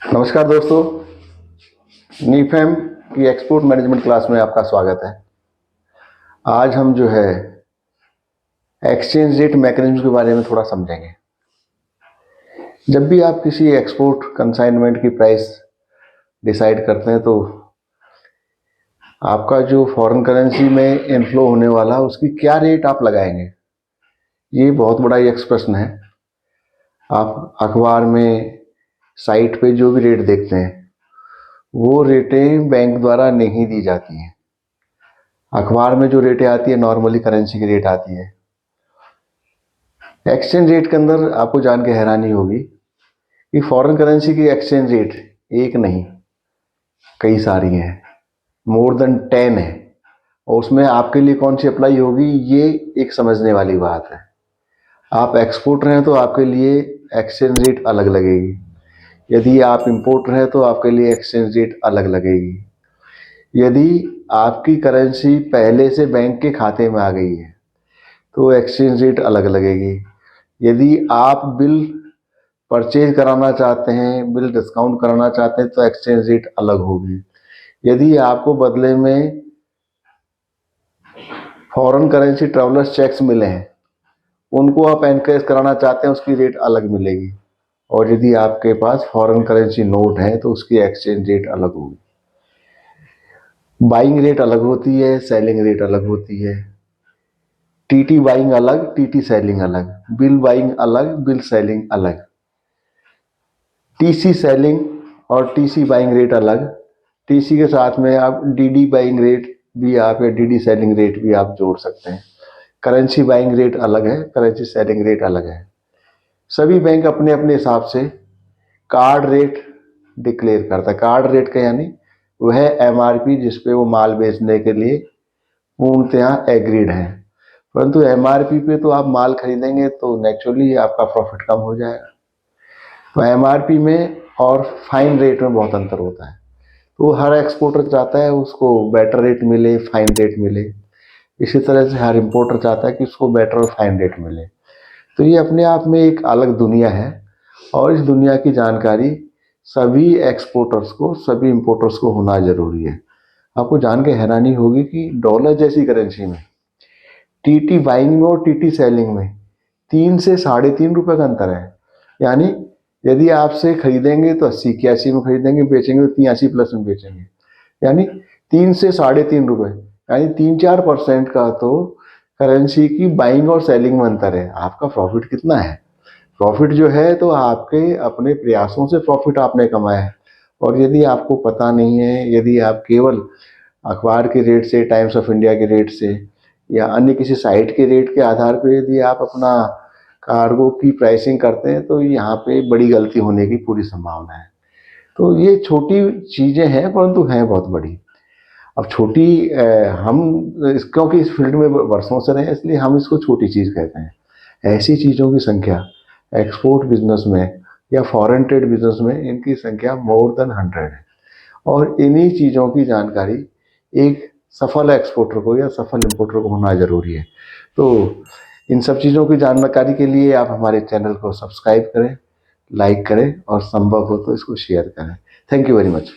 नमस्कार दोस्तों, नीफेम की एक्सपोर्ट मैनेजमेंट क्लास में आपका स्वागत है। आज हम जो है एक्सचेंज रेट मैकेनिज्म के बारे में थोड़ा समझेंगे। जब भी आप किसी एक्सपोर्ट कंसाइनमेंट की प्राइस डिसाइड करते हैं तो आपका जो फॉरेन करेंसी में इनफ्लो होने वाला उसकी क्या रेट आप लगाएंगे, ये बहुत बड़ा एक प्रश्न है। आप अखबार में, साइट पे जो भी रेट देखते हैं वो रेटें बैंक द्वारा नहीं दी जाती हैं। अखबार में जो रेटें आती है नॉर्मली करेंसी की रेट आती है। एक्सचेंज रेट के अंदर आपको जान के हैरानी होगी कि फॉरेन करेंसी की एक्सचेंज रेट एक नहीं, कई सारी हैं, मोर देन 10 है। और उसमें आपके लिए कौन सी अप्लाई होगी ये एक समझने वाली बात है। आप एक्सपोर्टर हैं तो आपके लिए एक्सचेंज रेट अलग लगेगी, यदि आप इंपोर्टर हैं तो आपके लिए एक्सचेंज रेट अलग लगेगी। यदि आपकी करेंसी पहले से बैंक के खाते में आ गई है तो एक्सचेंज रेट अलग लगेगी। यदि आप बिल परचेज कराना चाहते हैं, बिल डिस्काउंट कराना चाहते हैं तो एक्सचेंज रेट अलग होगी। यदि आपको बदले में फॉरेन करेंसी ट्रैवलर्स चेक्स मिले हैं, उनको आप एनकैश कराना चाहते हैं, उसकी रेट अलग मिलेगी। और यदि आपके पास फॉरेन करेंसी नोट है तो उसकी एक्सचेंज रेट अलग होगी। बाइंग रेट अलग होती है, सेलिंग रेट अलग होती है। टीटी बाइंग अलग, टीटी सेलिंग अलग, बिल बाइंग अलग, बिल सेलिंग अलग। टीसी सेलिंग और टीसी बाइंग रेट अलग। टीसी के साथ में आप डीडी बाइंग रेट भी आप या डीडी सेलिंग रेट भी आप जोड़ सकते हैं। करेंसी बाइंग रेट अलग है, करेंसी सेलिंग रेट अलग है। सभी बैंक अपने अपने हिसाब से कार्ड रेट डिक्लेयर करता है। कार्ड रेट का यानी वह एमआरपी जिस पे वो माल बेचने के लिए पूर्णतः एग्रीड है। परंतु एमआरपी पे तो आप माल खरीदेंगे तो नेचुरली आपका प्रॉफिट कम हो जाएगा। तो एमआरपी में और फाइन रेट में बहुत अंतर होता है। तो हर एक्सपोर्टर चाहता है उसको बेटर रेट मिले, फाइन रेट मिले। इसी तरह से हर इंपोर्टर चाहता है कि उसको बेटर और फाइन रेट मिले। तो ये अपने आप में एक अलग दुनिया है और इस दुनिया की जानकारी सभी एक्सपोर्टर्स को, सभी इंपोर्टर्स को होना जरूरी है। आपको जान के हैरानी होगी कि डॉलर जैसी करेंसी में टीटी बाइंग में और टीटी सेलिंग में 3 से ₹3.5 का अंतर है। यानी यदि आपसे खरीदेंगे तो 80-81 में खरीदेंगे, बेचेंगे तो 83 प्लस में बेचेंगे। यानी 3 से ₹3.5, यानी 3-4% का तो करेंसी की बाइंग और सेलिंग में अंतर है। आपका प्रॉफिट कितना है? प्रॉफिट जो है तो आपके अपने प्रयासों से प्रॉफिट आपने कमाया है। और यदि आपको पता नहीं है, यदि आप केवल अखबार के रेट से, टाइम्स ऑफ इंडिया के रेट से या अन्य किसी साइट के रेट के आधार पर यदि आप अपना कार्गो की प्राइसिंग करते हैं तो यहाँ पे बड़ी गलती होने की पूरी संभावना है। तो ये छोटी चीज़ें हैं परंतु हैं बहुत बड़ी। अब छोटी हम क्योंकि इस फील्ड में वर्षों से रहे इसलिए हम इसको छोटी चीज़ कहते हैं। ऐसी चीज़ों की संख्या एक्सपोर्ट बिजनेस में या फॉरेन ट्रेड बिजनेस में इनकी संख्या मोर देन 100 है। और इन्हीं चीज़ों की जानकारी एक सफल एक्सपोर्टर को या सफल इंपोर्टर को होना जरूरी है। तो इन सब चीज़ों की जानकारी के लिए आप हमारे चैनल को सब्सक्राइब करें, लाइक करें और संभव हो तो इसको शेयर करें। Thank you very much.